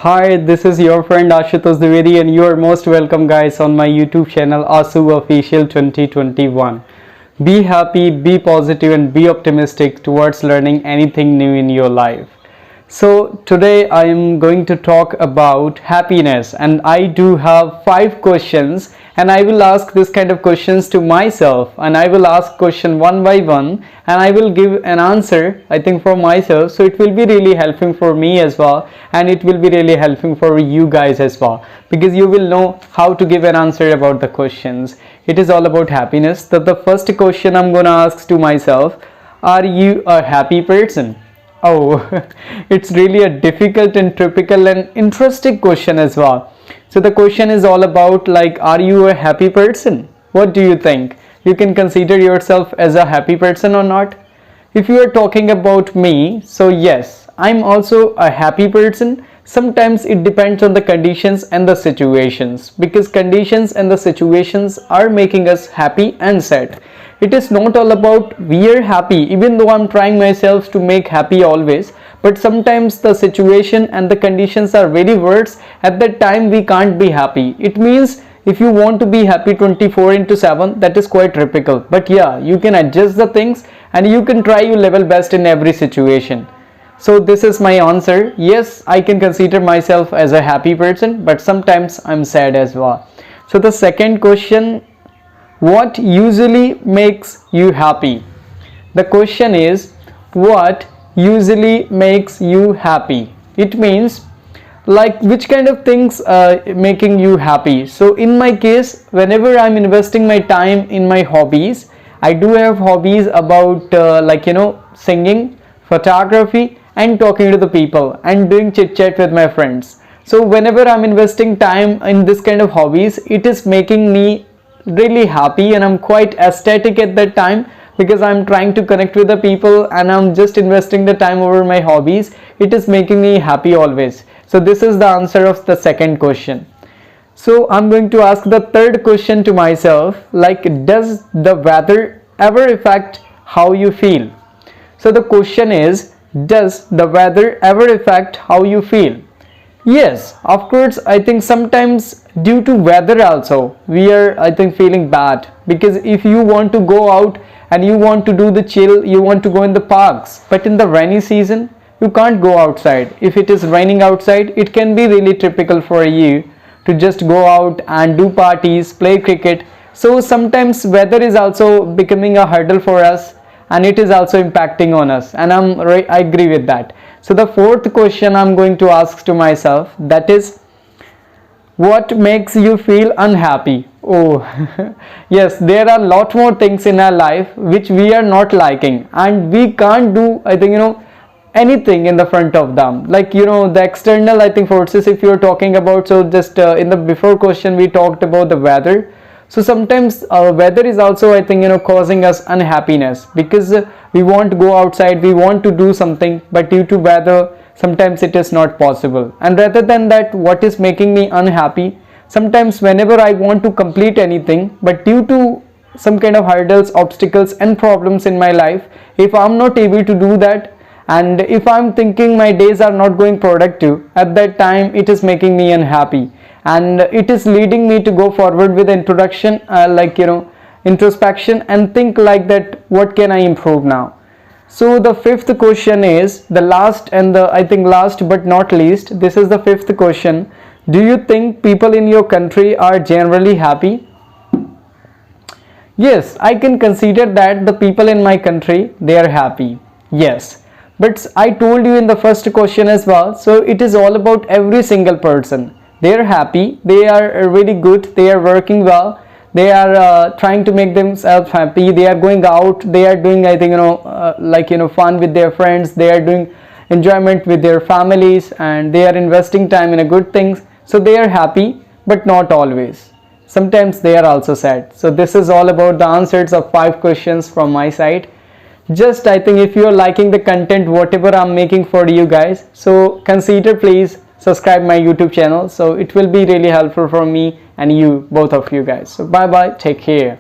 Hi, this is your friend Ashutosh Dwivedi and you are most welcome guys on my YouTube channel Ashu Official 2021. Be happy, be positive and be optimistic towards learning anything new in your life. So today I am going to talk about happiness and I do have 5 questions and I will ask this kind of questions to myself and I will ask question one by one and I will give an answer I think for myself, so it will be really helpful for me as well and it will be really helpful for you guys as well because you will know how to give an answer about the questions. It is all about happiness. So the first question I'm gonna ask to myself, are you a happy person? Oh, it's really a difficult and typical and interesting question as well. So the question is all about like, are you a happy person? What do you think? You can consider yourself as a happy person or not? If you are talking about me, so yes, I'm also a happy person. Sometimes it depends on the conditions and the situations because conditions and the situations are making us happy and sad. It is not all about we are happy, even though I'm trying myself to make happy always, but sometimes the situation and the conditions are very worse. At that time we can't be happy. It means if you want to be happy 24/7, that is quite typical, but yeah, you can adjust the things and you can try your level best in every situation. So this is my answer. Yes, I can consider myself as a happy person, but sometimes I'm sad as well. So the second question, what usually makes you happy? The question is, what usually makes you happy? It means like which kind of things making you happy. So in my case, whenever I'm investing my time in my hobbies, I do have hobbies about singing, photography and talking to the people and doing chit chat with my friends. So whenever I'm investing time in this kind of hobbies, it is making me really happy and I'm quite ecstatic at that time because I'm trying to connect with the people and I'm just investing the time over my hobbies. It is making me happy always. So this is the answer of the second question. So I'm going to ask the third question to myself, like, does the weather ever affect how you feel? So the question is, does the weather ever affect how you feel? Yes, of course. I think sometimes due to weather also we are feeling bad because if you want to go out and you want to do the chill, you want to go in the parks, but in the rainy season you can't go outside. If it is raining outside, it can be really typical for you to just go out and do parties, play cricket. So sometimes weather is also becoming a hurdle for us and it is also impacting on us, and I agree with that. So the fourth question I'm going to ask to myself, that is, what makes you feel unhappy? Oh, yes, there are a lot more things in our life which we are not liking and we can't do anything in the front of them, like the external forces if you're talking about. So just in the before question we talked about the weather. So sometimes weather is also causing us unhappiness because we want to go outside, we want to do something, but due to weather sometimes it is not possible. And rather than that, what is making me unhappy, sometimes whenever I want to complete anything, but due to some kind of hurdles, obstacles and problems in my life, if I'm not able to do that and if I'm thinking my days are not going productive, at that time it is making me unhappy and it is leading me to go forward with introduction introspection and think like that, what can I improve now? So the fifth question is the last and the last but not least. This is the fifth question. Do you think people in your country are generally happy? Yes, I can consider that the people in my country, they are happy. Yes, but I told you in the first question as well, so it is all about every single person. They are happy, they are really good, they are working well, they are trying to make themselves happy, they are going out, they are doing fun with their friends, they are doing enjoyment with their families and they are investing time in a good things. So they are happy, but not always. Sometimes they are also sad. So this is all about the answers of 5 questions from my side. Just if you are liking the content whatever I'm making for you guys, so consider please subscribe my YouTube channel, so it will be really helpful for me and you, both of you guys. So bye bye, take care.